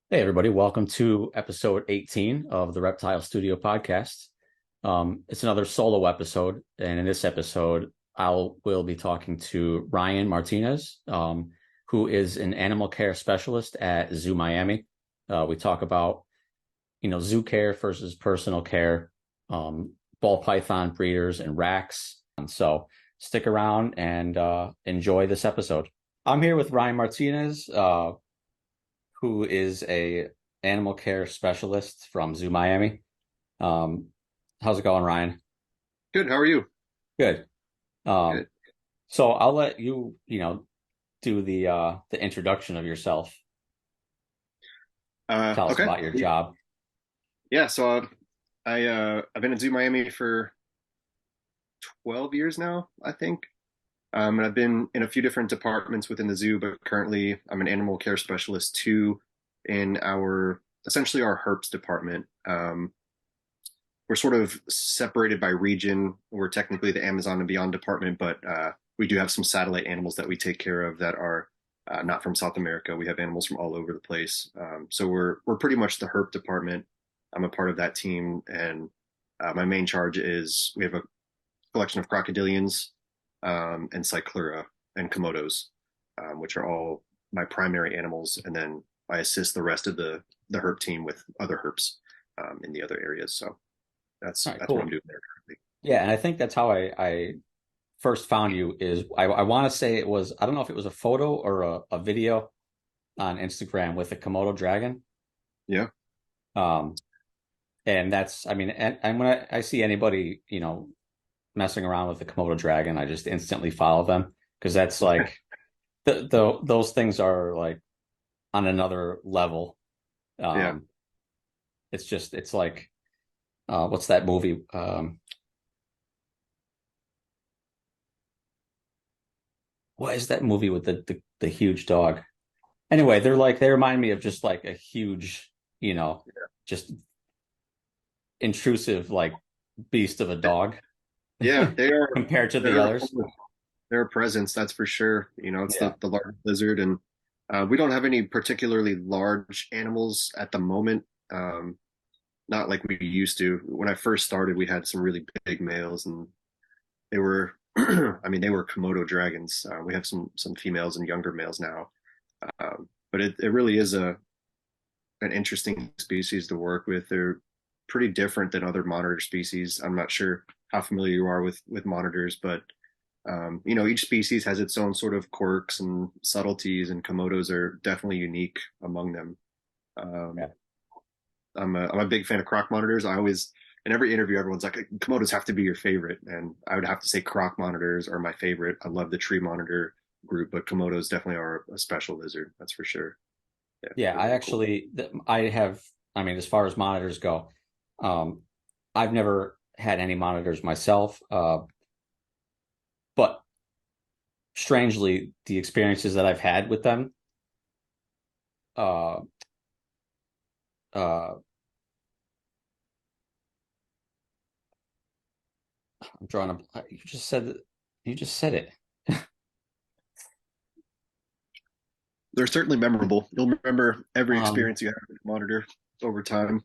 Hey, everybody. Welcome to episode 18 of the Reptile Studio podcast. It's another solo episode. And in this episode, will be talking to Ryan Martinez, who is an animal care specialist at Zoo Miami. We talk about, zoo care versus personal care, ball python breeders and racks. And so stick around and enjoy this episode. I'm here with Ryan Martinez, who is a animal care specialist from Zoo Miami. Um, how's it going, Ryan? Good. How are you? Good. Um, Good. so I'll let you, do the introduction of yourself. Tell us Okay. about your job. Yeah. I've been at Zoo Miami for 12 years now, I think. And I've been in a few different departments within the zoo, but currently I'm an animal care specialist too in our essentially our herps department. We're sort of separated by region. We're technically the Amazon and Beyond department, but we do have some satellite animals that we take care of that are not from South America. We have animals from all over the place. So we're pretty much the herp department. I'm a part of that team, and my main charge is we have a collection of crocodilians and cyclura and komodos, which are all my primary animals, and then I assist the rest of the herp team with other herps in the other areas. So All right, that's what I'm cool. doing there currently. Yeah, and I think that's how I first found you is I want to say it was, I don't know if it was a photo or a video on Instagram with a Komodo dragon. Yeah, Um, and that's, I mean, and when I see anybody, messing around with the Komodo dragon, I just instantly follow them because that's like those things are like on another level. yeah. Um, it's like what's that movie? What is that movie with the huge dog? Anyway, they remind me of just like a huge, you know, just intrusive like beast of a dog Yeah, they are. compared to the They're others. they're a presence, that's for sure. It's Yeah. the large lizard, and we don't have any particularly large animals at the moment. Not like we used to. When I first started, we had some really big males, and they were, I mean, they were Komodo dragons. We have some females and younger males now, but it really is a an interesting species to work with. They're pretty different than other monitor species. I'm not sure how familiar you are with monitors, but each species has its own sort of quirks and subtleties, and Komodos are definitely unique among them. Um, Yeah. I'm a big fan of croc monitors. I always, in every interview, everyone's like, Komodos have to be your favorite. And I would have to say croc monitors are my favorite. I love the tree monitor group, but Komodos definitely are a special lizard. That's for sure. Yeah, Yeah, they're I very cool. actually, I have, I mean, as far as monitors go, um, I've never had any monitors myself, but strangely, the experiences that I've had with them, uh, uh, I'm drawing a, you just said it. They're certainly memorable. You'll remember every Um, experience you have with a monitor over time.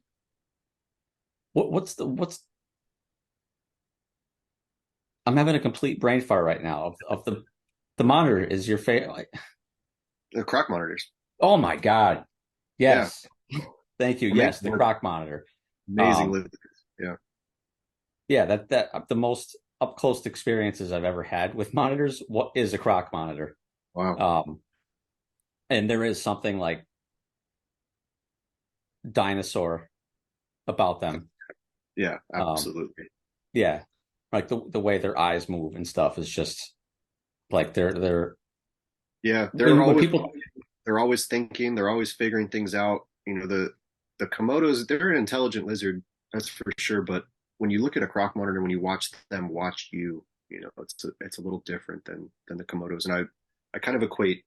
what's, I'm having a complete brain fart right now of the monitor is your favorite. They're croc monitors. Oh my God. Yeah, Yes. Thank you. amazing, Yes, the croc monitor. amazing Um, lizards. Yeah, yeah, that the most up close experiences I've ever had with monitors. What is a croc monitor? wow. Um, and there is something like dinosaur about them. Yeah, Um, absolutely. yeah, like the way their eyes move and stuff is just like they're Yeah, when people. they're always thinking, they're always figuring things out. The Komodos, they're an intelligent lizard, that's for sure. But when you look at a croc monitor, when you watch them watch you, it's a little different than the Komodos. And I kind of equate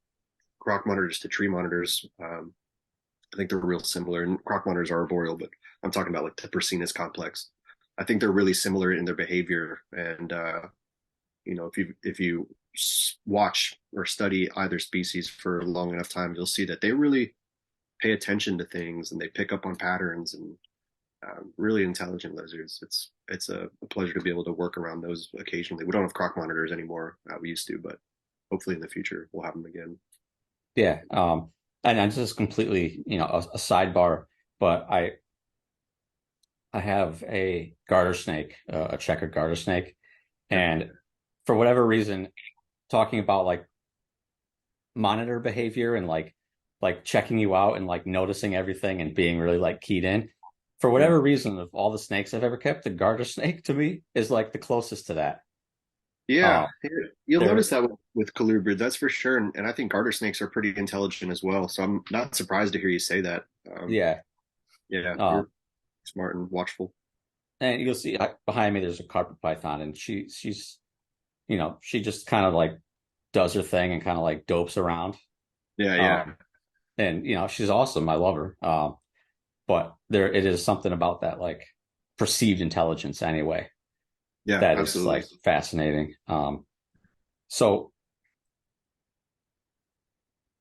croc monitors to tree monitors. I think they're real similar, and croc monitors are arboreal, but I'm talking about like the Persinus complex. I think they're really similar in their behavior, and if you watch or study either species for a long enough time, you'll see that they really pay attention to things and they pick up on patterns, and really intelligent lizards. It's a pleasure to be able to work around those occasionally. We don't have croc monitors anymore. We used to, but hopefully in the future we'll have them again. Yeah. And I'm just completely, a sidebar, but I have a garter snake, a checkered garter snake, Yeah. and for whatever reason, talking about like monitor behavior and like checking you out and like noticing everything and being really like keyed in. For Yeah. whatever reason, of all the snakes I've ever kept, the garter snake to me is like the closest to that. Yeah, Uh, you'll they're notice that with colubrid, that's for sure. And I think garter snakes are pretty intelligent as well. So I'm not surprised to hear you say that. yeah. Yeah, Uh, you're smart and watchful. and you'll see behind me there's a carpet python, and she's she just kind of like does her thing and kind of like dopes around. Yeah, yeah, Um, and she's awesome. I love her. But there it is something about that like perceived intelligence anyway yeah, that is absolutely. like fascinating. So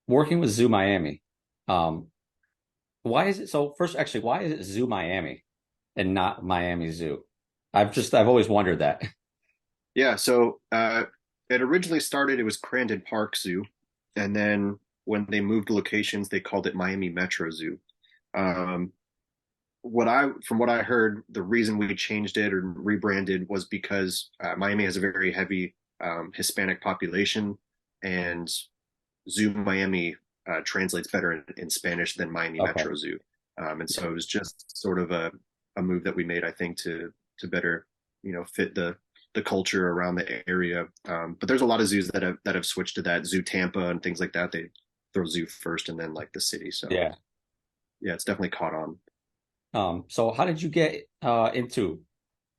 working with Zoo Miami, um, why is it so? First, actually, why is it Zoo Miami and not Miami Zoo? I've always wondered that. Yeah, so it originally started, it was Crandon Park Zoo. And then when they moved locations, they called it Miami Metro Zoo. Um, from what I heard, the reason we changed it or rebranded was because Miami has a very heavy Hispanic population, and Zoo Miami translates better in Spanish than Miami Okay. Metro Zoo. And so it was just sort of a move that we made, I think, to better, fit the culture around the area. But there's a lot of zoos that have switched to that. Zoo Tampa and things like that. They throw zoo first and then like the city. So Yeah. yeah, it's definitely caught on. So how did you get into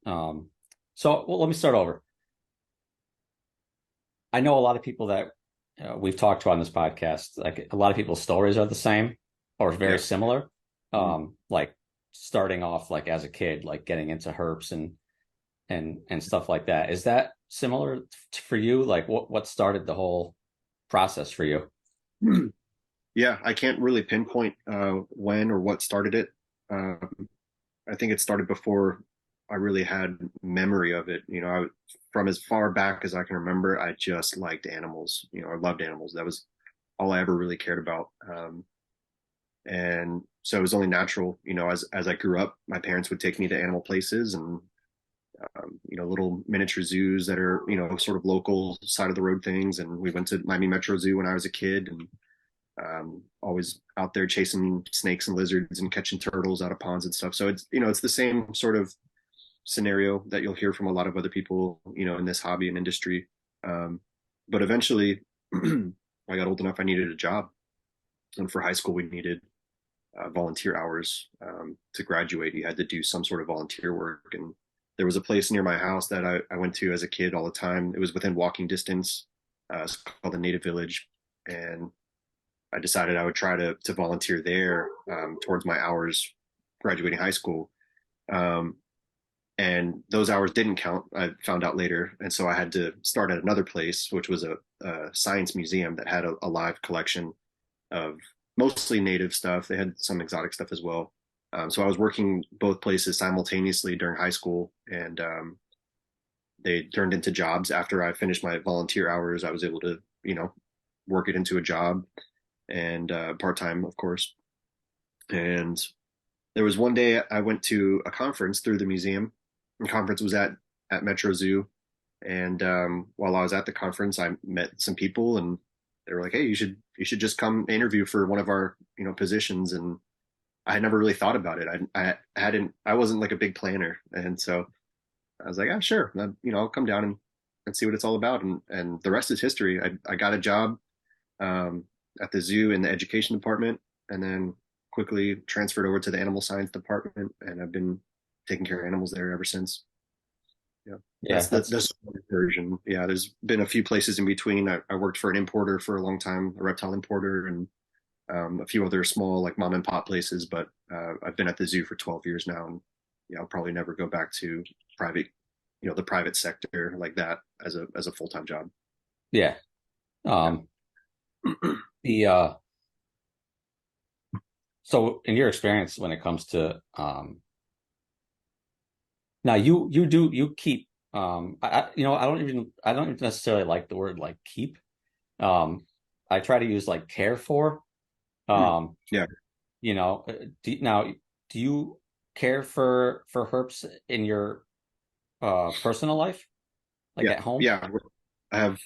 so well, let me start over. I know a lot of people that we've talked to on this podcast, like a lot of people's stories are the same or very Yeah. similar. Mhm. Like starting off like as a kid, like getting into herps and stuff like that. Is that similar for you? Like what started the whole process for you? Yeah, I can't really pinpoint when or what started it. Um, I think it started before I really had memory of it. From as far back as I can remember, I just liked animals. I loved animals. That was all I ever really cared about. And so it was only natural, as I grew up, my parents would take me to animal places and little miniature zoos that are, sort of local side of the road things. And we went to Miami Metro Zoo when I was a kid, and always out there chasing snakes and lizards and catching turtles out of ponds and stuff. So it's the same sort of scenario that you'll hear from a lot of other people, in this hobby and industry. But eventually, I got old enough. I needed a job, and for high school, we needed volunteer hours to graduate. You had to do some sort of volunteer work, and there was a place near my house that I went to as a kid all the time. It was within walking distance. It's called the Native Village, and I decided I would try to volunteer there towards my hours graduating high school. Um, and those hours didn't count. I found out later, and so I had to start at another place, which was a science museum that had a live collection of mostly native stuff. They had some exotic stuff as well. So I was working both places simultaneously during high school, and they turned into jobs. After I finished my volunteer hours, I was able to, work it into a job, and part time, of course. And there was one day I went to a conference through the museum. The conference was at Metro Zoo, and while I was at the conference, I met some people, and they were like, "Hey, you should just come interview for one of our positions." And I had never really thought about it. I wasn't like a big planner, and so I was like, "Ah, sure, I'll come down and see what it's all about." And the rest is history. I got a job um, at the zoo in the education department, and then quickly transferred over to the animal science department, and I've been taking care of animals there ever since. Yeah, Yeah, that's the that's the short version. Yeah, there's been a few places in between. I worked for an importer for a long time, a reptile importer, and a few other small like mom and pop places. But I've been at the zoo for 12 years now, and yeah, I'll probably never go back to private, the private sector like that as a full time job. yeah. Yeah. Um the So in your experience when it comes to now you keep I don't even necessarily like the word like keep. I try to use like care for. Mm. Um, Yeah, now do you care for herps in your personal life, like yeah, at home? yeah. I have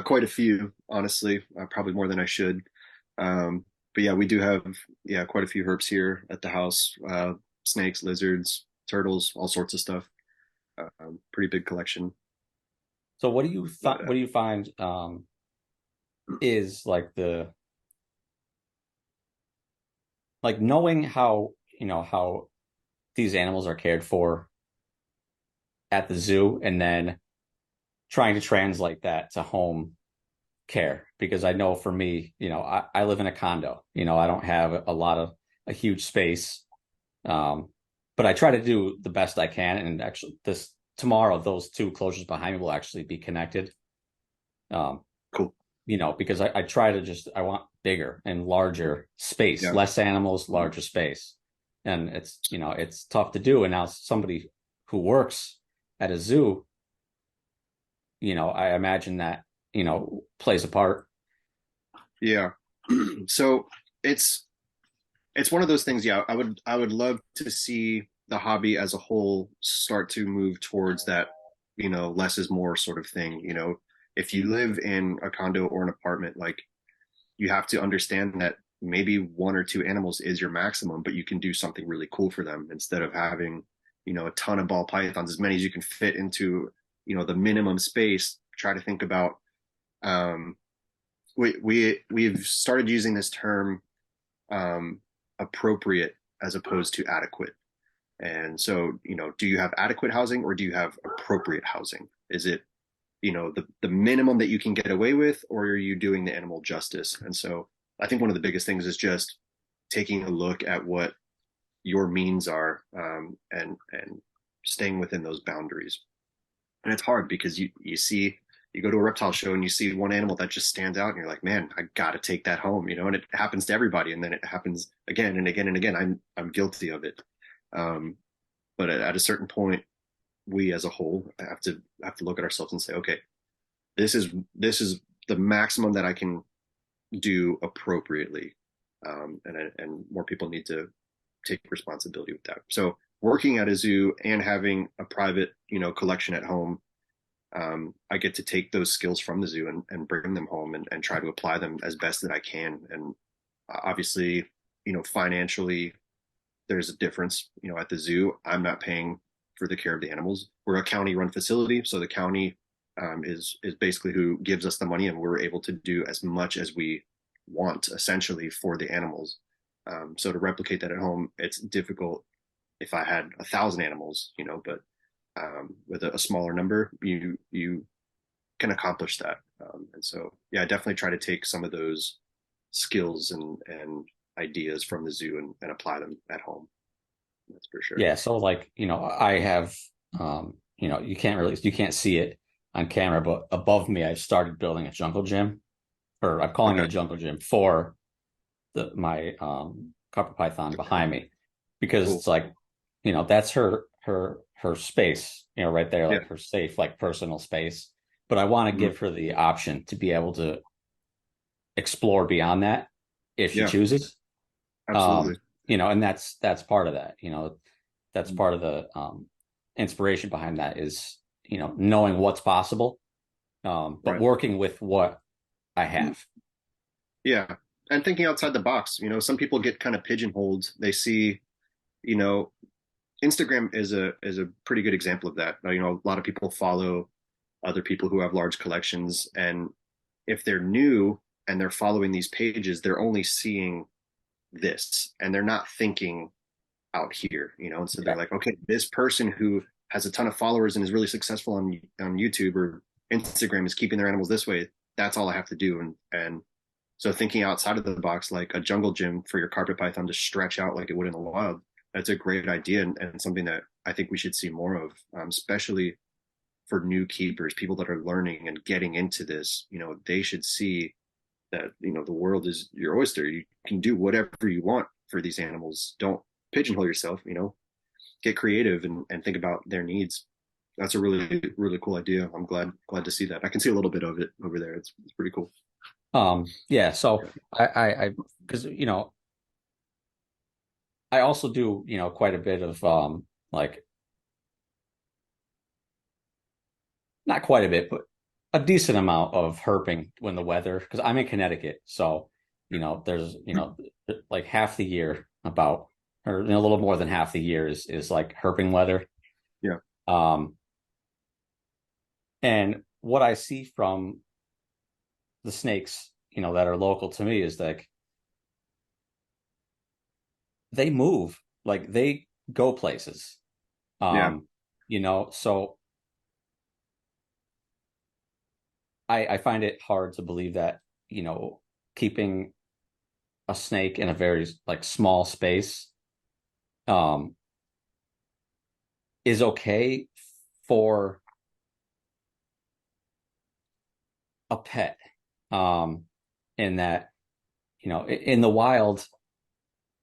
quite a few, honestly, probably more than I should. But yeah, we do have quite a few herps here at the house. Snakes, lizards, turtles, all sorts of stuff. Pretty big collection. So But what do you find is like the like knowing how how these animals are cared for at the zoo and then trying to translate that to home care because I know for me, I live in a condo. I don't have a huge space. Um, but I try to do the best I can. And actually, this tomorrow, those two closures behind me will actually be connected. Um, cool. because I try to I want bigger and larger space, Yeah, less animals, larger space. And it's tough to do. And now somebody who works at a zoo, I imagine that, plays a part. yeah. So it's it's one of those things. Yeah, I would love to see the hobby as a whole start to move towards that, less is more sort of thing. If you live in a condo or an apartment, like you have to understand that maybe one or two animals is your maximum, but you can do something really cool for them instead of having, a ton of ball pythons, as many as you can fit into, the minimum space. Try to think about, um, we've started using this term, um, appropriate as opposed to adequate. And so, do you have adequate housing or do you have appropriate housing? Is it, the minimum that you can get away with, or are you doing the animal justice? And so I think one of the biggest things is just taking a look at what your means are, and staying within those boundaries. And it's hard because you go to a reptile show and you see one animal that just stands out and you're like, man, I gotta take that home, and it happens to everybody, and then it happens again and again and again. I'm guilty of it. Um, but at a certain point, we as a whole have to look at ourselves and say, okay, this is the maximum that I can do appropriately, and more people need to take responsibility with that. So working at a zoo and having a private, collection at home, I get to take those skills from the zoo and bring them home and try to apply them as best that I can. And obviously, financially, there's a difference. At the zoo, I'm not paying for the care of the animals. We're a county-run facility, so the county, is basically who gives us the money, and we're able to do as much as we want, essentially, for the animals. So to replicate that at home, it's difficult if I had 1,000 animals, but with a smaller number, you can accomplish that. And so, yeah, I definitely try to take some of those skills and ideas from the zoo and apply them at home. That's for sure. Yeah, so like, I have you can't see it on camera, but above me I've started building a jungle gym, or I'm calling it Okay, a jungle gym for the my carpet python behind me because cool. it's like, that's her space, right there, Yeah, like her safe, like personal space. But I want to mhm. give her the option to be able to explore beyond that if she Yeah, chooses. absolutely. And that's part of that. That's part of the inspiration behind that is, knowing what's possible, but Right. working with what I have. Yeah. And thinking outside the box, some people get kind of pigeonholed. They see, you know, Instagram is a pretty good example of that. A lot of people follow other people who have large collections, and if they're new and they're following these pages, they're only seeing this and they're not thinking out here, and so they're Yeah. like, okay, this person who has a ton of followers and is really successful on YouTube or Instagram is keeping their animals this way. That's all I have to do. And so thinking outside of the box, like a jungle gym for your carpet python to stretch out like it would in the wild, that's a great idea, and something that I think we should see more of, especially for new keepers, people that are learning and getting into this. They should see that, the world is your oyster. You can do whatever you want for these animals. Don't pigeonhole yourself, get creative and think about their needs. That's a really, really cool idea. I'm glad to see that. I can see a little bit of it over there. It's pretty cool. Yeah, so I because I also do, quite a bit of like not quite a bit, but a decent amount of herping when the weather, because I'm in Connecticut, so there's like half the year about, or a little more than half the year is like herping weather. Yeah. Um, and what I see from the snakes, that are local to me is like they move, like they go places. Yeah. So I find it hard to believe that, keeping a snake in a very like small space um is okay for a pet. In that, in the wild,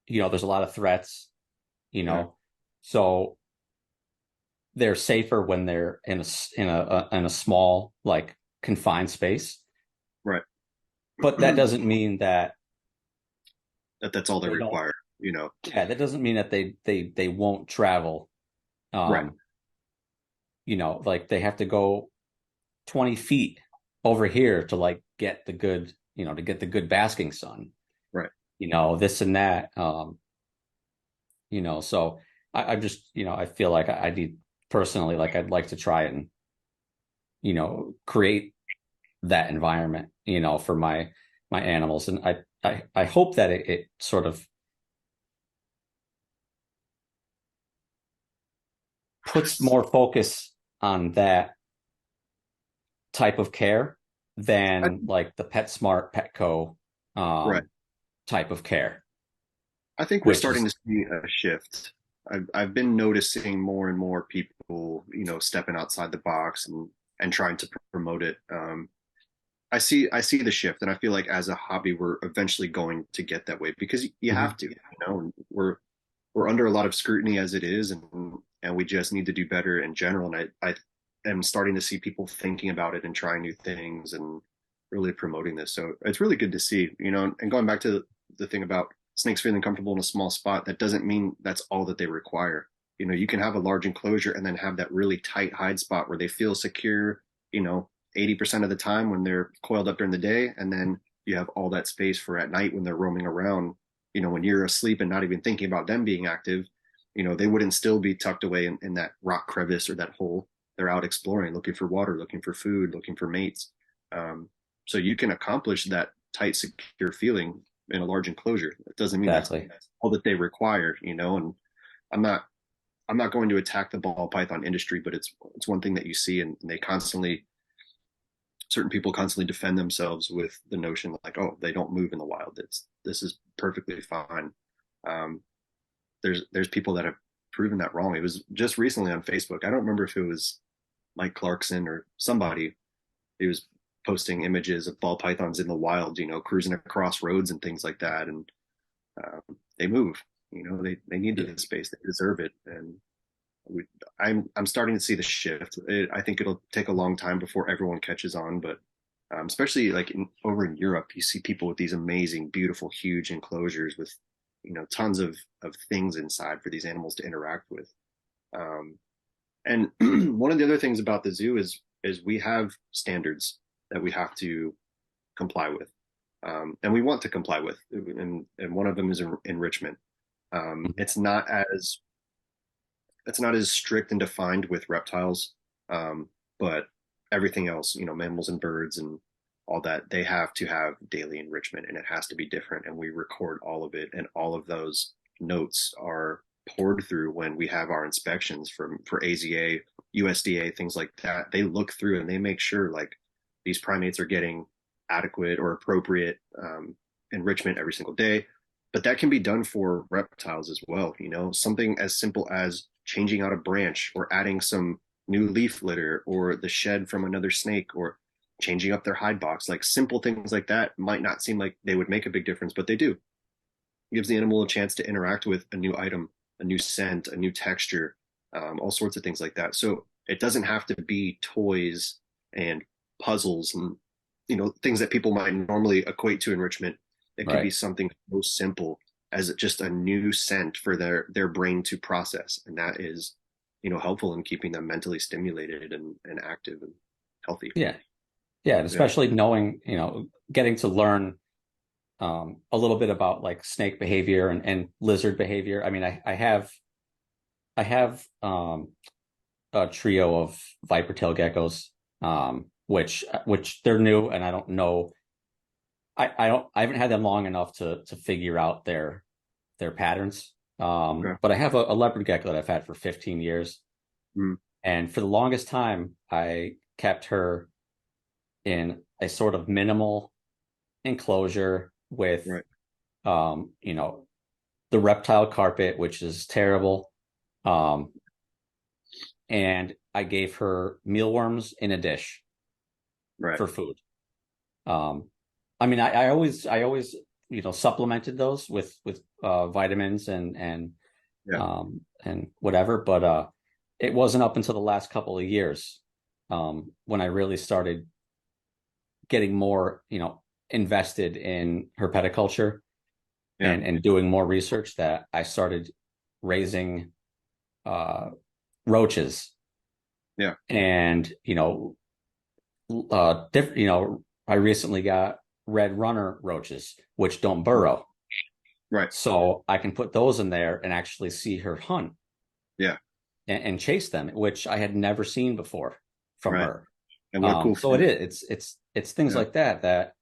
there's a lot of threats, you Yeah. know, so they're safer when they're in a small, like confined space. Right. But that doesn't mean that That's all they they don't, require, you know. yeah, that doesn't mean that they won't travel. Right. Um, like they have to go 20 feet over here to like get the good, to get the good basking sun, Right. this and that. So I just, I feel like I need personally, like I'd like to try and, create that environment, for my animals. And I hope that it sort of puts more focus on that type of care I, than like the PetSmart, Petco right. type of care, I think we're which starting is to see a shift. I've been noticing more and more people, stepping outside the box and trying to promote it. I see the shift, and I feel like as a hobby, we're eventually going to get that way because you Mhm. have to. We're under a lot of scrutiny as it is, and we just need to do better in general. And I am starting to see people thinking about it and trying new things and really promoting this. So it's really good to see, and going back to the thing about snakes feeling comfortable in a small spot, that doesn't mean that's all that they require. You can have a large enclosure and then have that really tight hide spot where they feel secure, 80% of the time when they're coiled up during the day. And then you have all that space for at night when they're roaming around, when you're asleep and not even thinking about them being active, they wouldn't still be tucked away in that rock crevice or that hole. They're out exploring, looking for water, looking for food, looking for mates. Um, so you can accomplish that tight, secure feeling in a large enclosure. It doesn't mean that's exactly. all that they require, and I'm not I'm not going to attack the ball python industry, but it's one thing that you see, and they constantly certain people constantly defend themselves with the notion like, oh, they don't move in the wild. This is perfectly fine. Um, there's people that have proven that wrong. It was just recently on Facebook. I don't remember if it was Mike Clarkson or somebody. He was posting images of ball pythons in the wild, cruising across roads and things like that, and they move. They need the space. They deserve it, and we, I'm starting to see the shift. I think it'll take a long time before everyone catches on, but especially like over in Europe, you see people with these amazing, beautiful, huge enclosures with tons of things inside for these animals to interact with. Um, and one of the other things about the zoo is we have standards that we have to comply with, and we want to comply with, and one of them is enrichment. It's not as strict and defined with reptiles, but everything else, mammals and birds and all that, they have to have daily enrichment, and it has to be different. And we record all of it, and all of those notes are poured through when we have our inspections for AZA, USDA, things like that. They look through and they make sure like these primates are getting adequate or appropriate enrichment every single day. But that can be done for reptiles as well. Something as simple as changing out a branch or adding some new leaf litter or the shed from another snake or changing up their hide box. Like simple things like that might not seem like they would make a big difference, but they do. gives the animal a chance to interact with a new item, a new scent, a new texture, all sorts of things like that. So it doesn't have to be toys and puzzles and things that people might normally equate to enrichment. It could be Right. something so simple as just a new scent for their brain to process, and that is helpful in keeping them mentally stimulated and active and healthy. Yeah. Yeah. And Yeah. especially knowing, getting to learn a little bit about like snake behavior and lizard behavior. I mean, I have a trio of viper tail geckos, which they're new, and I don't know. I haven't had them long enough to figure out their patterns. Okay. But I have a leopard gecko that I've had for 15 years, Mm, and for the longest time, I kept her in a sort of minimal enclosure with, right. um, you know, the reptile carpet, which is terrible. Um, and I gave her mealworms in a dish Right. for food. Um, I mean, I always, supplemented those with vitamins Yeah. and whatever, but it wasn't up until the last couple of years when I really started getting more, invested in herpetoculture Yeah. and doing more research that I started raising uh, roaches Yeah. and I recently got red runner roaches which don't burrow, Right. so I can put those in there and actually see her hunt Yeah. and chase them, which I had never seen before from Right. her. And what a cool So it feeling. is it's things Yeah. like that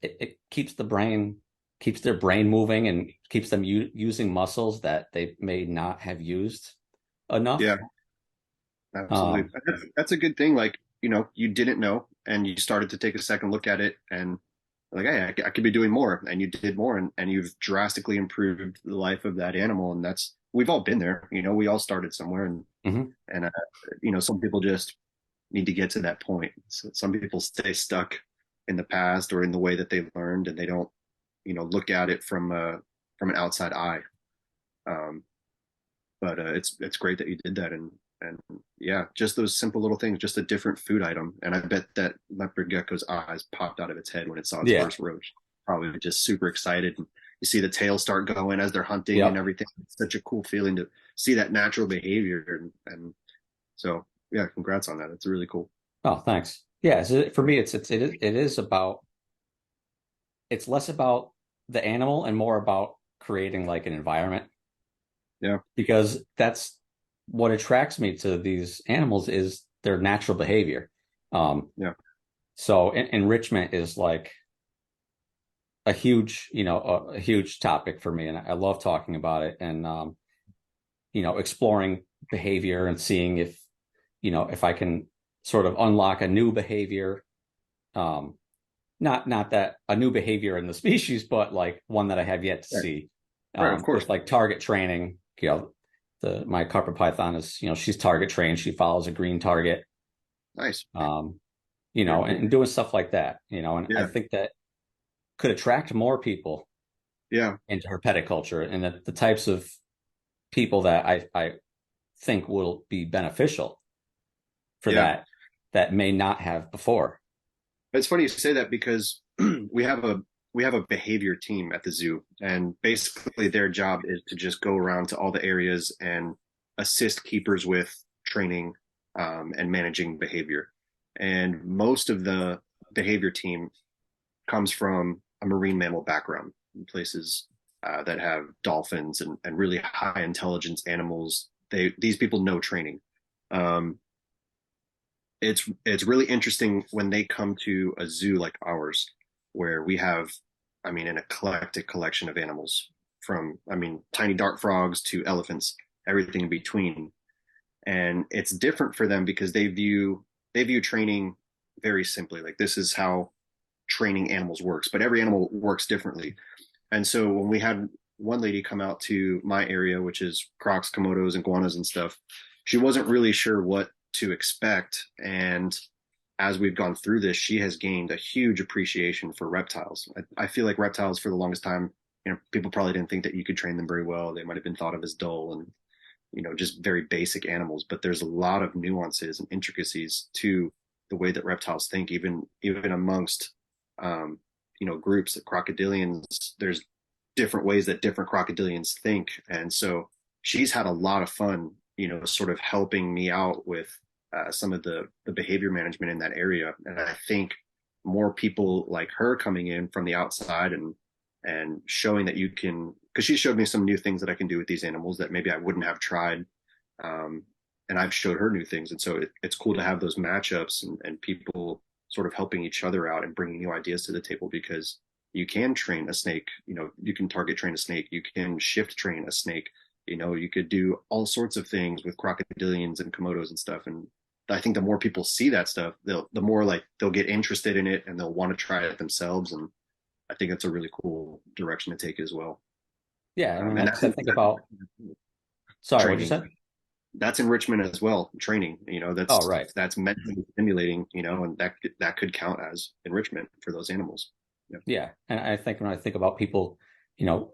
it keeps their brain moving and keeps them using muscles that they may not have used enough. Yeah. Absolutely. um That's a good thing. Like, you didn't know and you started to take a second look at it and like, hey, I could be doing more. And you did more and you've drastically improved the life of that animal. And we've all been there. We all started somewhere mhm. and some people just need to get to that point. So some people stay stuck in the past or in the way that they learned and they don't, look at it from an outside eye. Um, but it's great that you did that and yeah, just those simple little things, just a different food item. And I bet that leopard gecko's eyes popped out of its head when it saw its Yeah. first roach. Probably just super excited. And you see the tail start going as they're hunting and Yep. everything. It's such a cool feeling to see that natural behavior. And so, yeah, congrats on that. It's really cool. Oh, thanks. Yeah, so for me it is about, it's less about the animal and more about creating like an environment, Yeah, because that's what attracts me to these animals is their natural behavior. yeah, So enrichment is like a huge topic for me, and I love talking about it and exploring behavior and seeing if I can sort of unlock a new behavior. Um, not that a new behavior in the species, but like one that I have yet to right, see. right. Of course. With like target training, my carpet python is, she's target trained. She follows a green target. Nice. Um, Very cool. and doing stuff like that, and I Yeah, think that could attract more people yeah, into herpetoculture and the types of people that I think will be beneficial for yeah. that may not have before. It's funny you say that because we have a behavior team at the zoo, and basically their job is to just go around to all the areas and assist keepers with training and managing behavior. And most of the behavior team comes from a marine mammal background in places that have dolphins and really high intelligence animals. These people know training. Um, it's really interesting when they come to a zoo like ours, where we have, I mean, an eclectic collection of animals from, I mean, tiny dart frogs to elephants, everything in between. And it's different for them because they view training very simply. Like this is how training animals works, but every animal works differently. And so when we had one lady come out to my area, which is crocs, komodos, iguanas, and stuff, she wasn't really sure what to expect. And as we've gone through this, she has gained a huge appreciation for reptiles. I feel like reptiles for the longest time people probably didn't think that you could train them very well. They might have been thought of as dull and, just very basic animals, but there's a lot of nuances and intricacies to the way that reptiles think, even amongst, um, groups of crocodilians. There's different ways that different crocodilians think. And so she's had a lot of fun, sort of helping me out with some of the behavior management in that area. And I think more people like her coming in from the outside and showing that you can, because she showed me some new things that I can do with these animals that maybe I wouldn't have tried. Um, and I've showed her new things. And so it's cool to have those matchups and people sort of helping each other out and bringing new ideas to the table, because you can train a snake, you can target train a snake, you can shift train a snake, you could do all sorts of things with crocodilians and komodos and stuff. And I think the more people see that stuff, the more like they'll get interested in it and they'll want to try it themselves. And I think that's a really cool direction to take as well. Yeah, I mean, And I think about. Sorry, what'd you training. say? That's enrichment as well. Training, Oh, right. that's mentally stimulating, and that could count as enrichment for those animals. Yeah. Yeah, and I think when I think about people, you know,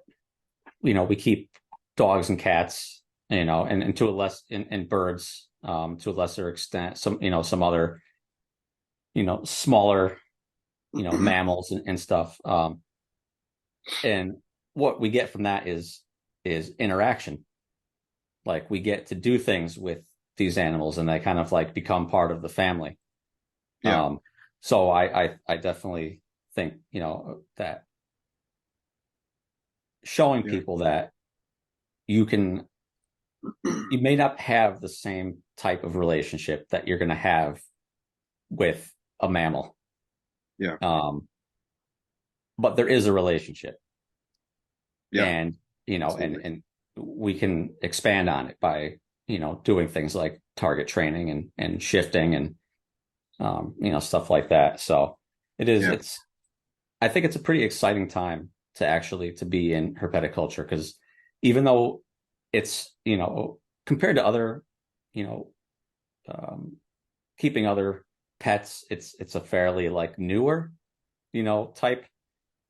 we keep dogs and cats, and to a less and birds, to a lesser extent, some other, smaller, mammals and stuff. And what we get from that is interaction. Like we get to do things with these animals, and they kind of like become part of the family. Yeah. So I definitely think, that showing Yeah. people that you may not have the same type of relationship that you're going to have with a mammal. Yeah. But there is a relationship, Yeah. and, Absolutely. and we can expand on it by, doing things like target training and shifting and, stuff like that. So Yeah. I think it's a pretty exciting time to be in herpetoculture, because even though it's, compared to other, you know, keeping other pets, it's a fairly like newer, type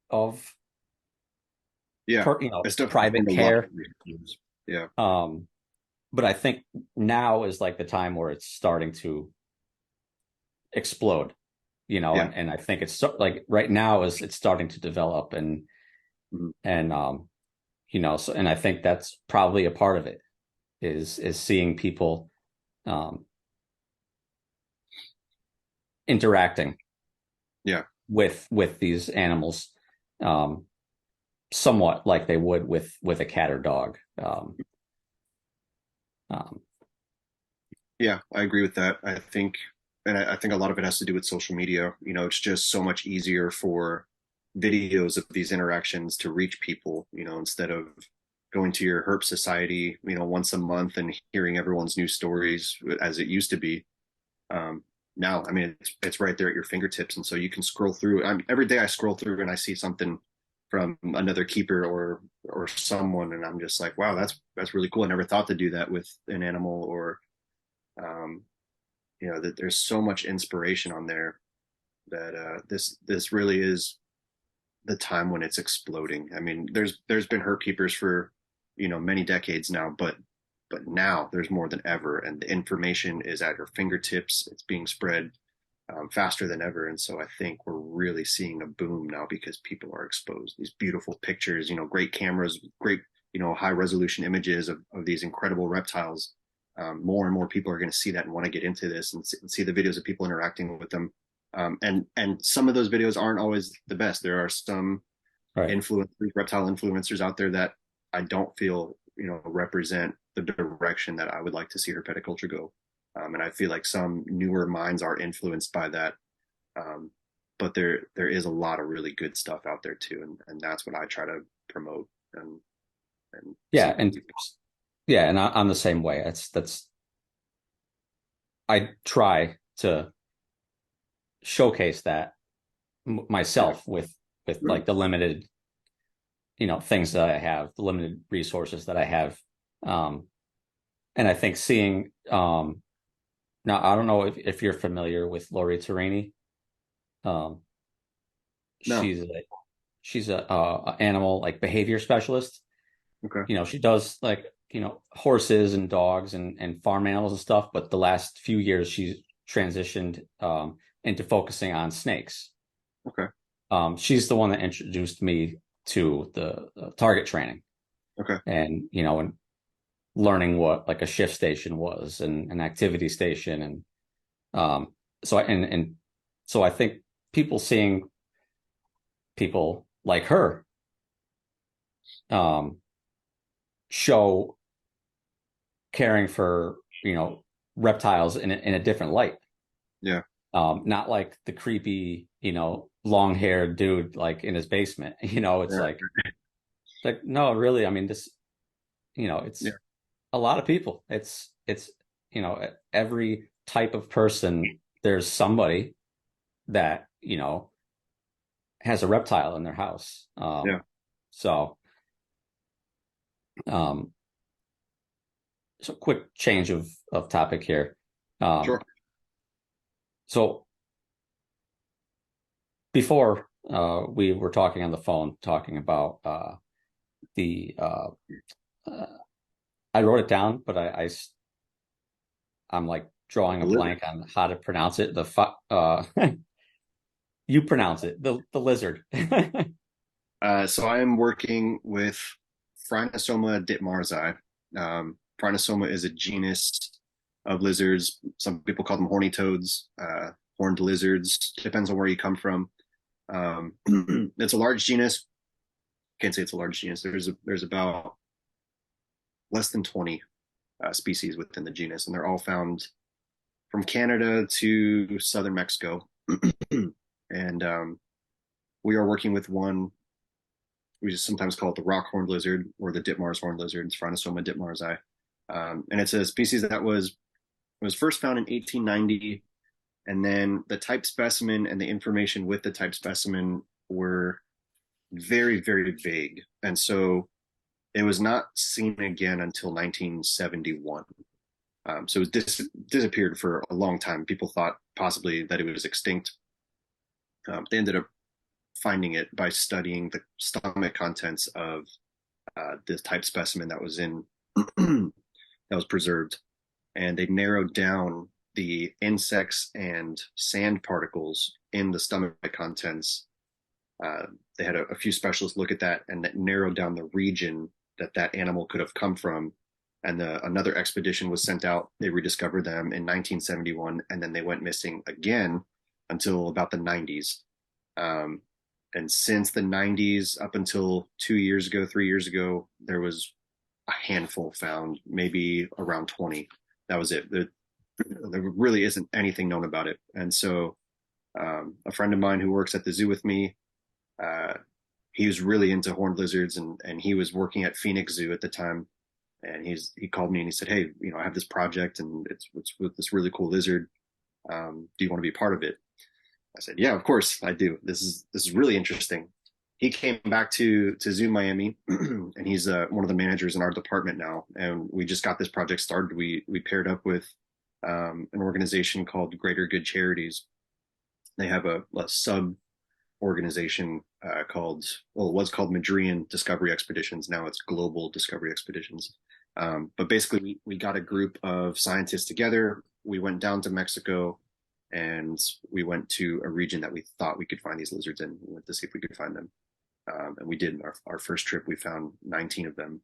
of, Yeah. It's definitely private learned a lot care. from these. Yeah. But I think now is like the time where it's starting to explode, Yeah. and I think it's like right now is it's starting to develop Mhm. and so, and I think that's probably a part of it is seeing people um interacting Yeah. with these animals, um somewhat like they would with a cat or dog. Um Yeah. I agree with that. I think, and I think a lot of it has to do with social media. It's just so much easier for videos of these interactions to reach people, instead of going to your herp society, once a month and hearing everyone's news stories as it used to be. Um, Now, I mean, it's right there at your fingertips, and so you can scroll through. Every day I scroll through and I see something from another keeper or someone, and I'm just like, wow, that's really cool. I never thought to do that with an animal, or um, that there's so much inspiration on there that this really is the time when it's exploding. I mean, there's been herp keepers for many decades now, but now there's more than ever, and the information is at your fingertips. It's being spread faster than ever, and so I think we're really seeing a boom now because people are exposed. These beautiful pictures, great cameras, great high resolution images of these incredible reptiles. More and more people are going to see that and want to get into this and see the videos of people interacting with them. And some of those videos aren't always the best. There are some right. influencers, reptile influencers out there that I don't feel represent the direction that I would like to see herpetoculture go. And I feel like some newer minds are influenced by that. Um, but there is a lot of really good stuff out there too, and that's what I try to promote and see Yeah, more and people. yeah, and I'm the same way. That's I try to showcase that Yeah. myself with like the limited, things that I have, the limited resources that I have. um and I think seeing, now I don't know if you're familiar with Lori Tarini. um No. she's a, she's a animal like behavior specialist. Okay. She does like, horses and dogs and farm animals and stuff, but the last few years she's transitioned into focusing on snakes. Okay. She's the one that introduced me to the target training Okay. and learning what like a shift station was and an activity station. And so I think people seeing people like her um, show caring for reptiles in a different light. Yeah. Not like the creepy long haired dude like in his basement. It's Yeah. like no, really. I mean, this Yeah. it's a lot of people. It's every type of person. There's somebody that has a reptile in their house. Yeah. So um, so quick change of topic here. Sure. So before we were talking on the phone, talking about the uh, I wrote it down, but I'm like drawing a The lizard. blank on how to pronounce it. You pronounce it, the lizard. So I am working with Phrynosoma ditmarzii. Phrynosoma is a genus of lizards. Some people call them horny toads, horned lizards. Depends on where you come from. It's a large genus. Can't say it's a large genus. There's about less than 20 species within the genus, and they're all found from Canada to southern Mexico. And we are working with one. We just sometimes call it the rock horned lizard or the Ditmars horned lizard. It's Phrynosoma ditmarzii, and it's a species that was first found in 1890, and then the type specimen and the information with the type specimen were very, very vague, and so it was not seen again until 1971. So it disappeared for a long time. People thought possibly that it was extinct. They ended up finding it by studying the stomach contents of this type specimen that was in that was preserved, and they narrowed down the insects and sand particles in the stomach contents. They had a few specialists look at that, and that narrowed down the region that that animal could have come from. And another expedition was sent out. They rediscovered them in 1971, and then they went missing again until about the 90s. Um, and since the 90s up until 2 years ago, 3 years ago, there was a handful found, maybe around 20. That was it. There really isn't anything known about it. And so a friend of mine who works at the zoo with me, uh, he was really into horned lizards, and he was working at Phoenix Zoo at the time. And he called me and he said, "Hey, I have this project, and it's with this really cool lizard. Do you want to be a part of it?" I said, "Yeah, of course I do. This is really interesting." He came back to Zoo Miami, and he's one of the managers in our department now. And we just got this project started. We paired up with an organization called Greater Good Charities. They have a sub organization called, well, it was called Madrian Discovery Expeditions. Now it's Global Discovery Expeditions. But basically, we got a group of scientists together. We went down to Mexico, and we went to a region that we thought we could find these lizards in. We went to see if we could find them. And we did. Our first trip, we found 19 of them,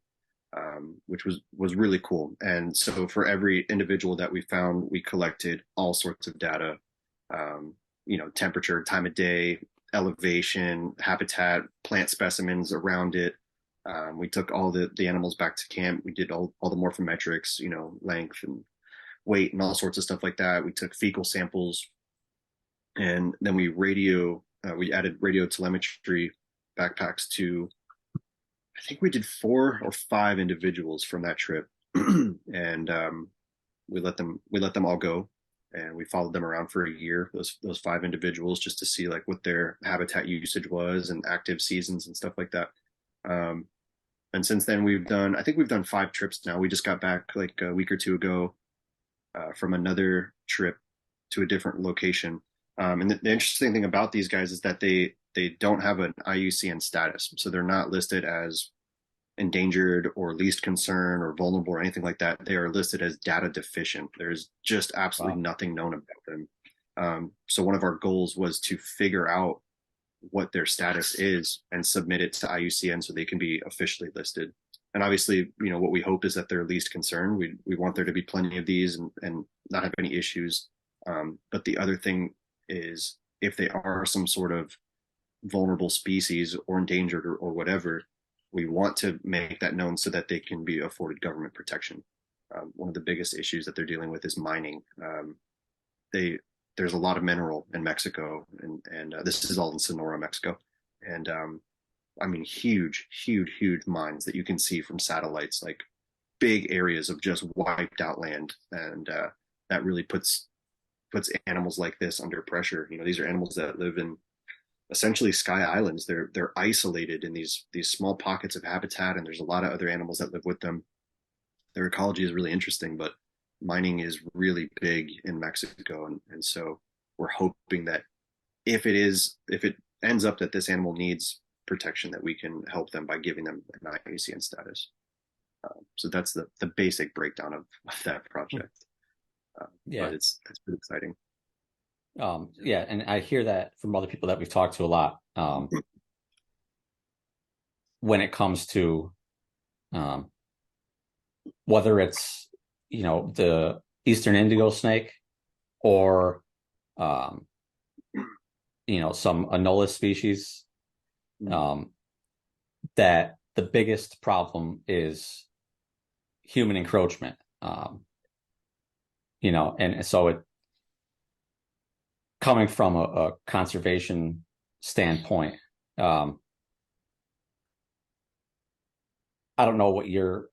which was really cool. And so for every individual that we found, we collected all sorts of data, temperature, time of day, elevation, habitat, plant specimens around it. We took all the animals back to camp. We did all the morphometrics, length and weight and all sorts of stuff like that. We took fecal samples, and then we added radio telemetry backpacks to, I think we did 4 or 5 individuals from that trip. And we let them all go, and we followed them around for a year, those 5 individuals, just to see like what their habitat usage was and active seasons and stuff like that. And since then I think we've done 5 trips now. We just got back like a week or two ago from another trip to a different location. And the interesting thing about these guys is that they don't have an IUCN status, so they're not listed as endangered or least concern or vulnerable or anything like that. They are listed as data deficient. There's just absolutely Wow. nothing known about them. So one of our goals was to figure out what their status is and submit it to IUCN so they can be officially listed. And obviously, what we hope is that they're least concern. We want there to be plenty of these and not have any issues. But the other thing is, if they are some sort of vulnerable species or endangered or whatever, we want to make that known so that they can be afforded government protection. One of the biggest issues that they're dealing with is mining. There's a lot of mineral in Mexico, and this is all in Sonora, Mexico, and I mean huge, huge, huge mines that you can see from satellites, like big areas of just wiped out land, and that really puts animals like this under pressure. These are animals that live in essentially sky islands. They're isolated in these small pockets of habitat, and there's a lot of other animals that live with them. Their ecology is really interesting, but mining is really big in Mexico, and so we're hoping that if it ends up that this animal needs protection, that we can help them by giving them an IUCN status. So that's the basic breakdown of that project. Yeah. But it's pretty exciting. Yeah, and I hear that from other people that we've talked to a lot. When it comes to whether it's the eastern indigo snake or some anolis species, that the biggest problem is human encroachment. And so it coming from a conservation standpoint, I don't know what your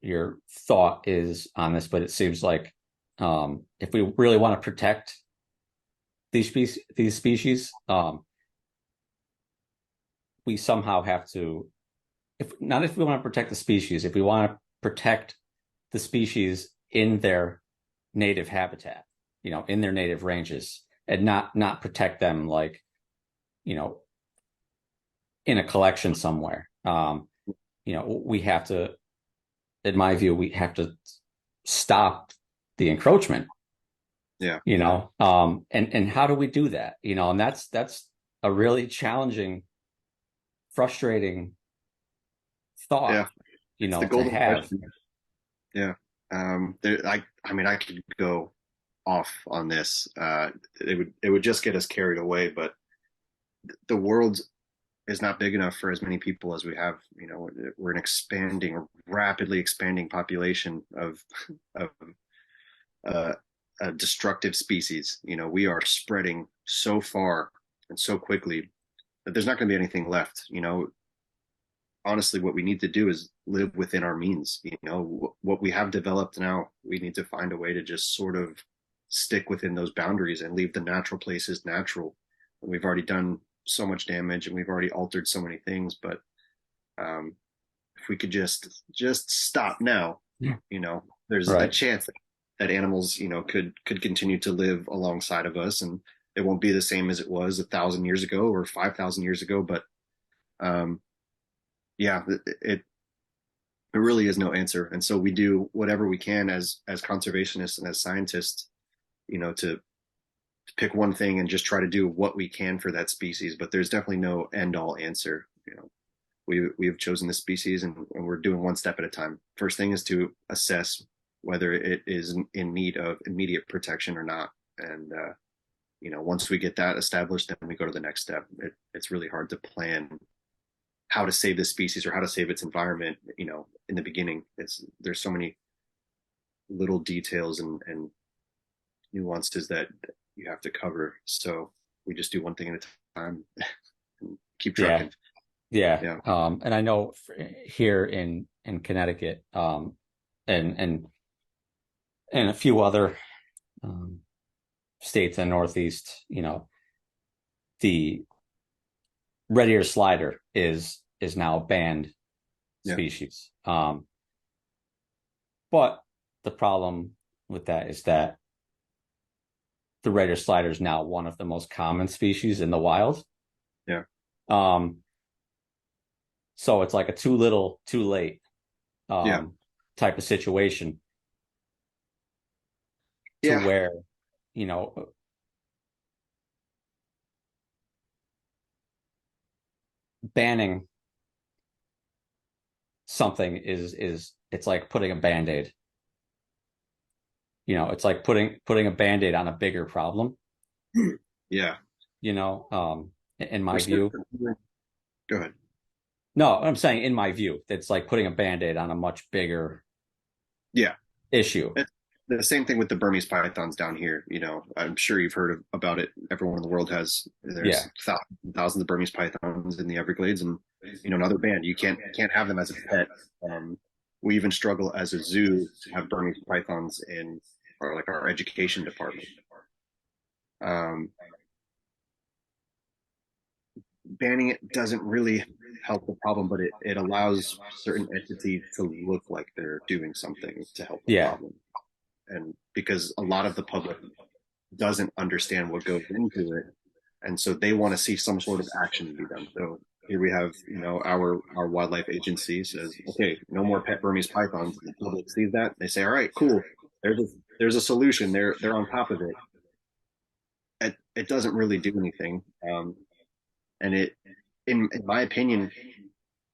thought is on this, but it seems like if we really want to protect these species, we somehow have to, if we want to protect the species, if we want to protect the species in their native habitat, in their native ranges, and not protect them like, in a collection somewhere. We have to, in my view, we have to stop the encroachment. Yeah. And how do we do that? And that's a really challenging, frustrating thought, Yeah. The to have. question. Yeah. I could go off on this. It would just get us carried away, but the world is not big enough for as many people as we have. We're an rapidly expanding population of a destructive species. We are spreading so far and so quickly that there's not going to be anything left. Honestly, what we need to do is live within our means. What we have developed now, we need to find a way to just sort of stick within those boundaries and leave the natural places natural. And we've already done so much damage, and we've already altered so many things. But if we could just stop now, there's a chance that animals, could continue to live alongside of us, and it won't be the same as it was 1,000 years ago or 5,000 years ago. But yeah, it really is no answer. And so we do whatever we can as conservationists and as scientists, to pick one thing and just try to do what we can for that species. But there's definitely no end all answer. We have chosen this species, and we're doing one step at a time. First thing is to assess whether it is in need of immediate protection or not. And once we get that established, then we go to the next step. It's really hard to plan how to save this species or how to save its environment, in the beginning. There's so many little details and nuances that you have to cover. So we just do one thing at a time and keep trucking. Yeah. And I know here in Connecticut, and a few other states in the Northeast, the red-eared slider is now a banned species. But the problem with that is that the red-eared slider is now one of the most common species in the wild. Yeah. Um, so it's like a too little, too late Yeah. type of situation to Yeah. where, you know, banning something is it's like putting a band-aid. It's like putting a band-aid on a bigger problem, Yeah. in my Respect. view. Go ahead. No, I'm saying in my view, it's like putting a band-aid on a much bigger Yeah. issue. It's the same thing with the Burmese pythons down here. I'm sure you've heard about it. Everyone in the world has. Yeah. There's thousands and thousands of Burmese pythons in the Everglades, and another band. You can't have them as a pet. Um, we even struggle as a zoo to have Burmese pythons in our education department. Um, Banning it doesn't really help the problem, but it allows certain entities to look like they're doing something to help the Yeah. problem. And because a lot of the public doesn't understand what goes into it, and so they want to see some sort of action to be done. So here we have, our wildlife agency says, okay, no more pet Burmese pythons. The public sees that, they say, all right, cool. There's a solution. They're on top of it. It doesn't really do anything, and in my opinion,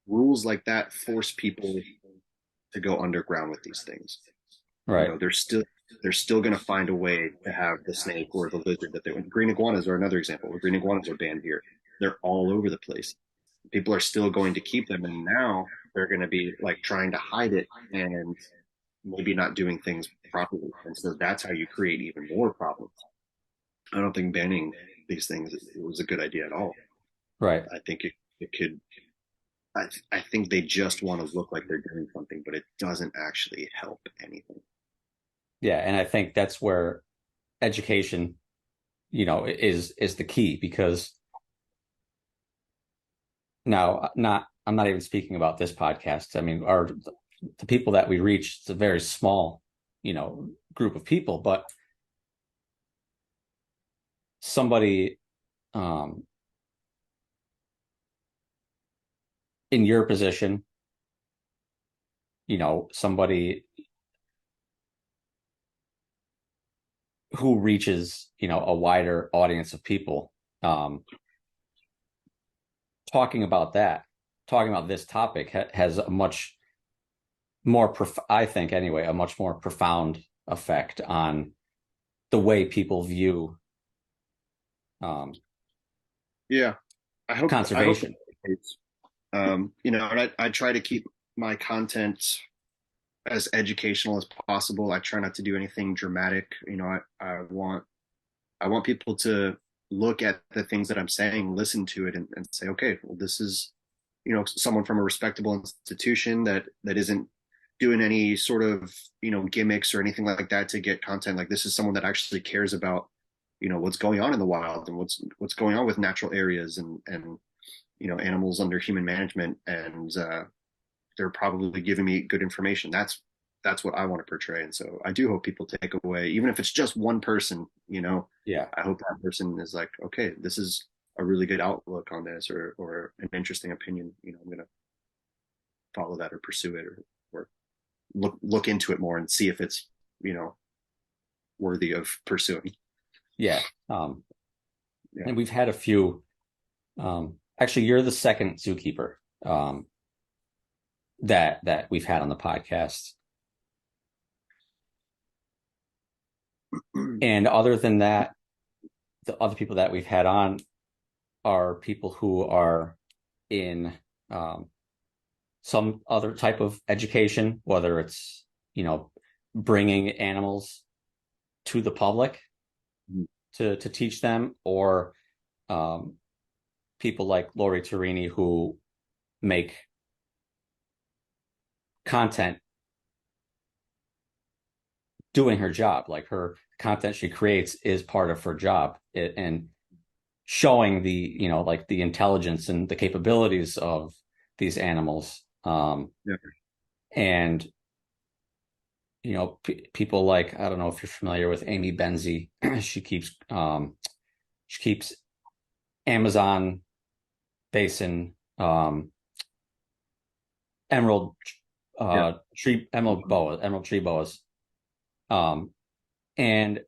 rules like that force people to go underground with these things. Right. They're still going to find a way to have the snake or the lizard that they want. Green iguanas are another example. Green iguanas are banned here. They're all over the place. People are still going to keep them, and now they're going to be like trying to hide it and maybe not doing things properly. And so that's how you create even more problems. I don't think banning these things was a good idea at all. Right. I think it could. I think they just want to look like they're doing something, but it doesn't actually help anything. Yeah. And I think that's where education, is the key because now not I'm not even speaking about this podcast. I mean, the people that we reach, it's a very small, group of people, but somebody um in your position, somebody who reaches, a wider audience of people, talking about that, talking about this topic has a much more, I think anyway, a much more profound effect on the way people view Yeah, I hope conservation. that's the case. And I try to keep my content as educational as possible. I try not to do anything dramatic. I want people to look at the things that I'm saying, listen to it, and say, okay, well, this is someone from a respectable institution that isn't doing any sort of gimmicks or anything like that to get content. Like this is someone that actually cares about what's going on in the wild and what's going on with natural areas and animals under human management, and they're probably giving me good information. That's what I want to portray, and so I do hope people take away, even if it's just one person. Yeah. I hope that person is like, okay, this is a really good outlook on this, or an interesting opinion. I'm gonna follow that or pursue it, or look into it more and see if it's you know worthy of pursuing. Yeah. Yeah. And we've had a few. Actually, you're the second zookeeper that we've had on the podcast. And other than that, the other people that we've had on are people who are in um, some other type of education, whether it's, bringing animals to the public to teach them, or um, people like Lori Torini who make content doing her job. Like her content she creates is part of her job, and showing the, like the intelligence and the capabilities of these animals. Yeah. And people like, I don't know if you're familiar with Amy Benzie. She keeps Amazon basin, emerald Yeah. tree, emerald tree boas. Um, and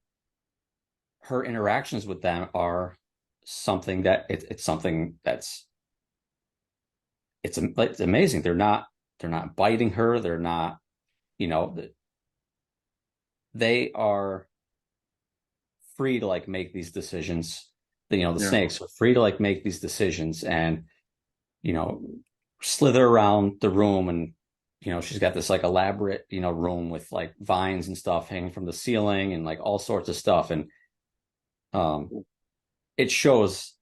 her interactions with them are something that it's something that's it's amazing. They're not biting her. They're not, you know, they are free to like make these decisions. The Yeah. snakes are free to like make these decisions and, you know, slither around the room. And, she's got this like elaborate, room with like vines and stuff hanging from the ceiling and like all sorts of stuff. And um, it shows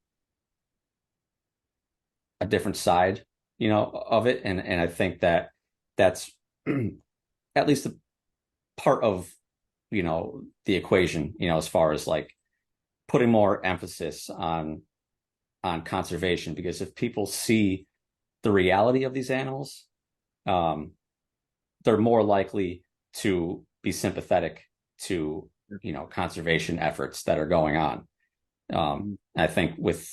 a different side, of it. And I think that that's at least a part of, the equation, as far as like putting more emphasis on conservation, because if people see the reality of these animals, um, they're more likely to be sympathetic to, conservation efforts that are going on. I think with,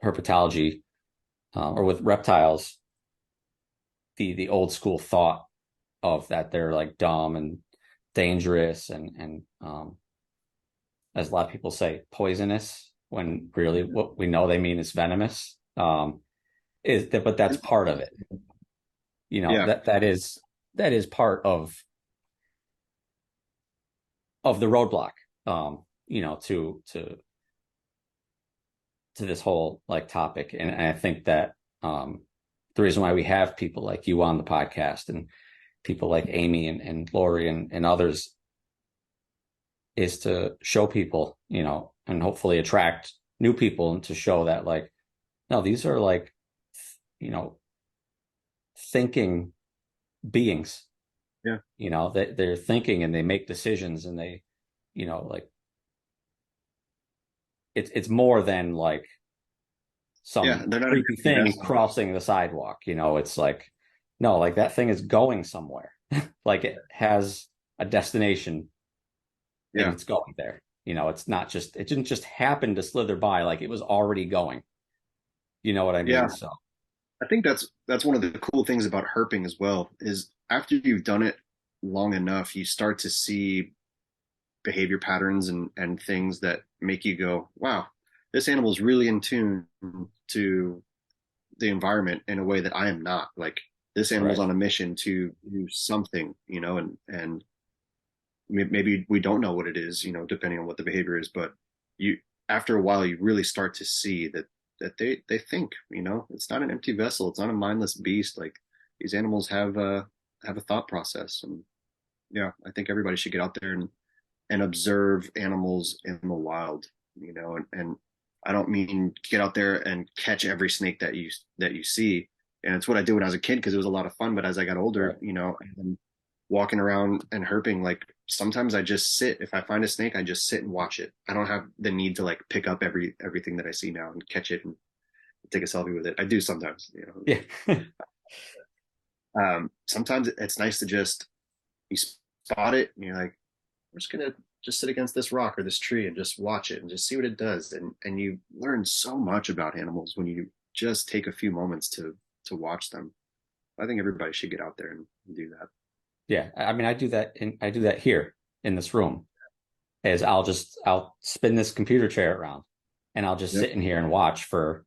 herpetology, or with reptiles, the old school thought of that they're like dumb and dangerous and as a lot of people say, poisonous, when really what we know they mean is venomous. Is that, but that's part of it. Yeah. That is part of the roadblock. To this whole like topic, and I think that the reason why we have people like you on the podcast and people like Amy and Lori and others is to show people, and hopefully attract new people, and to show that like, no, these are like, you know, thinking beings, Yeah. that they're thinking and they make decisions and they, like it's more than like Yeah. some They're not creepy imagining thing us. crossing the sidewalk. It's like, no, like that thing is going somewhere. Like it has a destination and Yeah. it's going there. It didn't just happen to slither by, like it was already going. You know what I Yeah. mean? So I think that's one of the cool things about herping as well, is after you've done it long enough, you start to see behavior patterns and things that make you go, wow, this animal is really in tune to the environment in a way that I am not. Like, this animal's right. on a mission to do something, and maybe we don't know what it is, depending on what the behavior is, but you after a while you really start to see that they think, it's not an empty vessel, it's not a mindless beast. Like, these animals have a thought process. And yeah, I think everybody should get out there and observe animals in the wild, and I don't mean get out there and catch every snake that you see. And it's what I did when I was a kid because it was a lot of fun. But as I got older, Right. and walking around and herping, like, sometimes I just sit. If I find a snake, I just sit and watch it. I don't have the need to like pick up everything that I see now and catch it and take a selfie with it. I do sometimes, Yeah. sometimes it's nice to just you spot it and you're like, we're just gonna just sit against this rock or this tree and just watch it and just see what it does. And you learn so much about animals when you just take a few moments to watch them. I think everybody should get out there and do that. Yeah. I mean, I do that here in this room. Is I'll spin this computer chair around and I'll just Yep. sit in here and watch for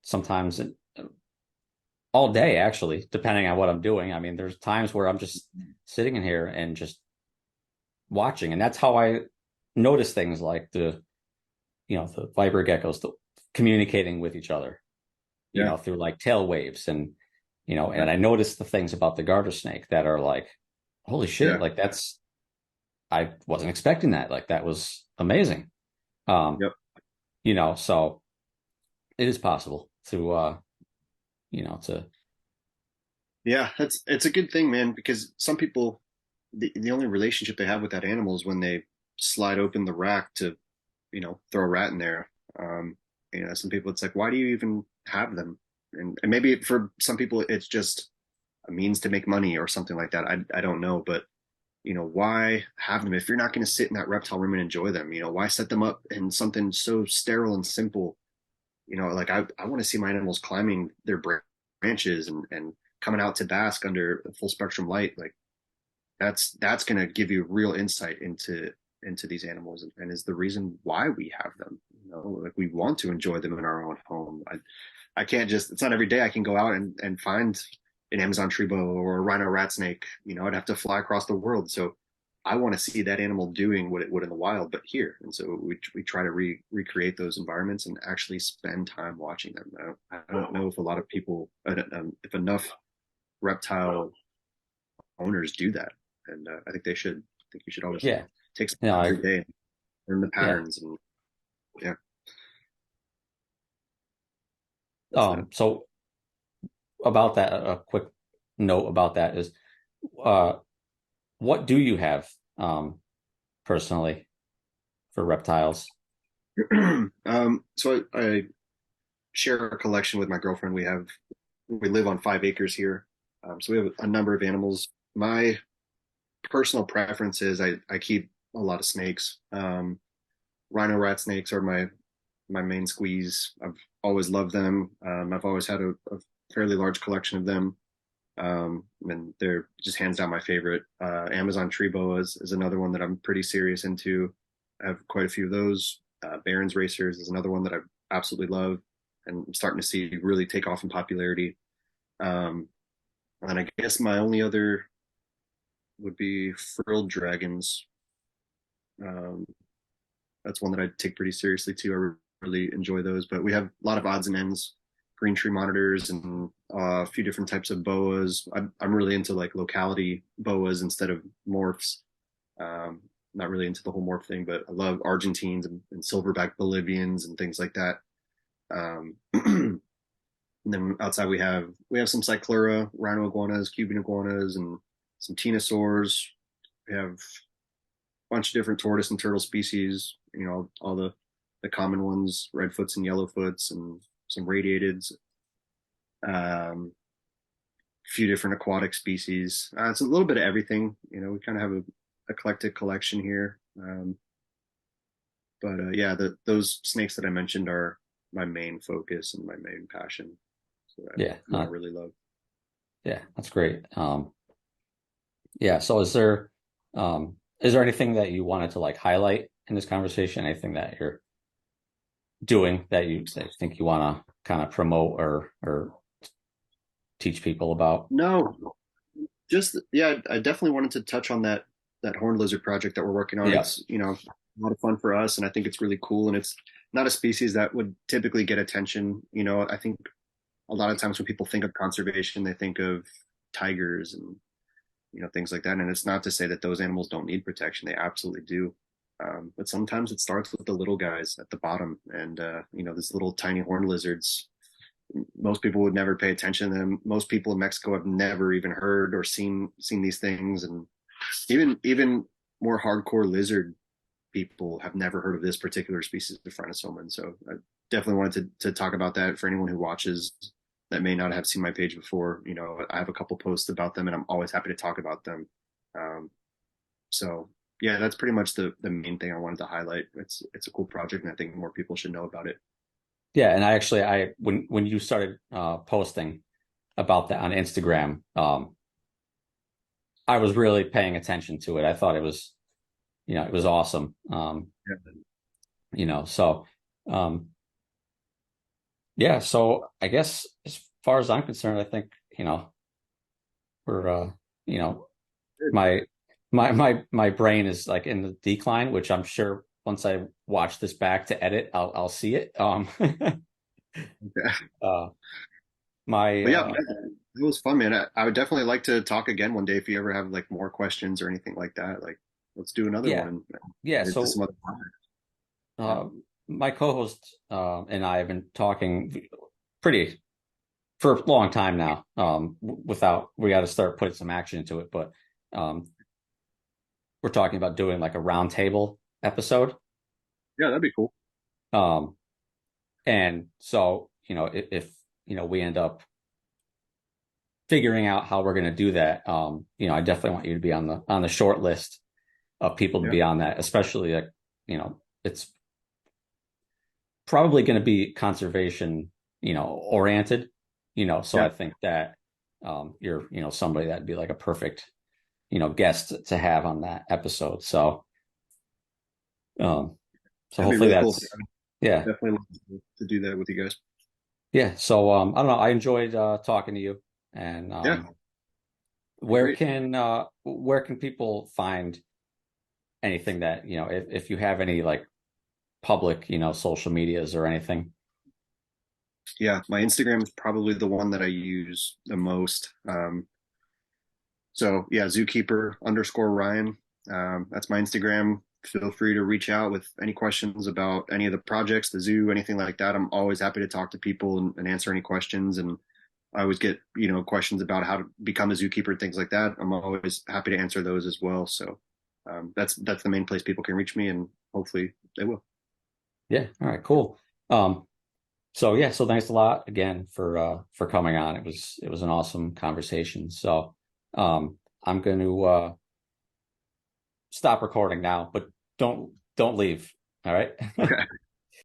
sometimes all day, actually, depending on what I'm doing. I mean, there's times where I'm just sitting in here and just watching, and that's how I notice things like the viper geckos communicating with each other, Yeah. through like tail waves, and Yeah. and I noticed the things about the garter snake that are like, holy shit, Yeah. like I wasn't expecting that. Like that was amazing. Um, Yep. so it is possible to to Yeah. It's a good thing, man, because some people, the only relationship they have with that animal is when they slide open the rack to, throw a rat in there. Some people, it's like, why do you even have them? And maybe for some people it's just a means to make money or something like that. I don't know, but why have them if you're not going to sit in that reptile room and enjoy them? Why set them up in something so sterile and simple like I want to see my animals climbing their branches and coming out to bask under full spectrum light. Like that's going to give you real insight into these animals and is the reason why we have them. Like we want to enjoy them in our own home. I can't just, it's not every day I can go out and find an Amazon tree boa or a rhino rat snake. I'd have to fly across the world. So I want to see that animal doing what it would in the wild, but here. And so we try to recreate those environments and actually spend time watching them. I don't know if a lot of people, if enough reptile owners do that. And I think they should. I think you should always Yeah. take some No, time I every day and learn the yeah. patterns. And yeah, that's that. So about that, a quick note about that is, uh, what do you have, personally for reptiles? So I share a collection with my girlfriend. We live on 5 acres here, so we have a number of animals. My personal preference is I keep a lot of snakes. Rhino rat snakes are my main squeeze. I've always loved them. I've always had a fairly large collection of them. And they're just hands down my favorite. Amazon tree boas is another one that I'm pretty serious into. I have quite a few of those. Barron's racers is another one that I absolutely love, and I'm starting to see really take off in popularity. Um, and I guess my only other would be frilled dragons. Um, that's one that I take pretty seriously too. I really enjoy those, but we have a lot of odds and ends, green tree monitors, and a few different types of boas. I'm really into like locality boas instead of morphs. Not really into the whole morph thing, but I love Argentines and silverback Bolivians and things like that. And then outside we have some Cyclura, rhino iguanas, Cuban iguanas, and some Tenosaurs. We have a bunch of different tortoise and turtle species. All the common ones, redfoots and yellowfoots, and some radiateds. A few different aquatic species. It's a little bit of everything. We kind of have a eclectic collection here. But yeah, those snakes that I mentioned are my main focus and my main passion. So Yeah. what I really love. Yeah, that's great. Yeah. So is there anything that you wanted to like highlight in this conversation? Anything that you're doing that you think you want to kind of promote or teach people about? No, just yeah, I definitely wanted to touch on that horned lizard project that we're working on. Yeah. It's a lot of fun for us, and I think it's really cool. And it's not a species that would typically get attention. I think a lot of times when people think of conservation, they think of tigers and things like that. And it's not to say that those animals don't need protection; they absolutely do. But sometimes it starts with the little guys at the bottom, and these little tiny horned lizards. Most people would never pay attention to them. Most people in Mexico have never even heard or seen these things, and even more hardcore lizard people have never heard of this particular species of Phrenosoma. So I definitely wanted to talk about that for anyone who watches that may not have seen my page before. I have a couple posts about them, and I'm always happy to talk about them. Um, so yeah, that's pretty much the main thing I wanted to highlight. It's a cool project, and I think more people should know about it. Yeah. And I when you started posting about that on Instagram, I was really paying attention to it. I thought it was awesome. Yeah. So um yeah, so I guess as far as I'm concerned, I think, we're you know, my my brain is like in the decline, which I'm sure once I watch this back to edit, I'll see it. Okay. Uh my But yeah, it was fun, man. I would definitely like to talk again one day if you ever have like more questions or anything like that. Like, let's do another yeah, one and yeah, get into so some other topics. Yeah. uh my co-host and I have been talking pretty for a long time now. Without we got to start putting some action into it, but um, we're talking about doing like a roundtable episode. Yeah, that'd be cool. Um, and so if we end up figuring out how we're going to do that, I definitely want you to be on the short list of people to Yeah. be on that, especially like it's probably going to be conservation, oriented, so Yeah, I think that you're, somebody that'd be like a perfect, guest to have on that episode. Um, so that'd be hopefully really cool. that's, yeah, Definitely love to do that with you guys. yeah. So I don't know. I enjoyed talking to you, and Yeah, be great. where can people find anything that, if you have any like public, social medias or anything. Yeah, my Instagram is probably the one that I use the most. So yeah, zookeeper_Ryan. That's my Instagram. Feel free to reach out with any questions about any of the projects, the zoo, anything like that. I'm always happy to talk to people and answer any questions. And I always get, questions about how to become a zookeeper, things like that. I'm always happy to answer those as well. So that's the main place people can reach me, and hopefully they will. Yeah. All right, cool. Um, so yeah, so thanks a lot again for coming on. It was an awesome conversation. So I'm going to stop recording now, but don't leave. All right. Okay.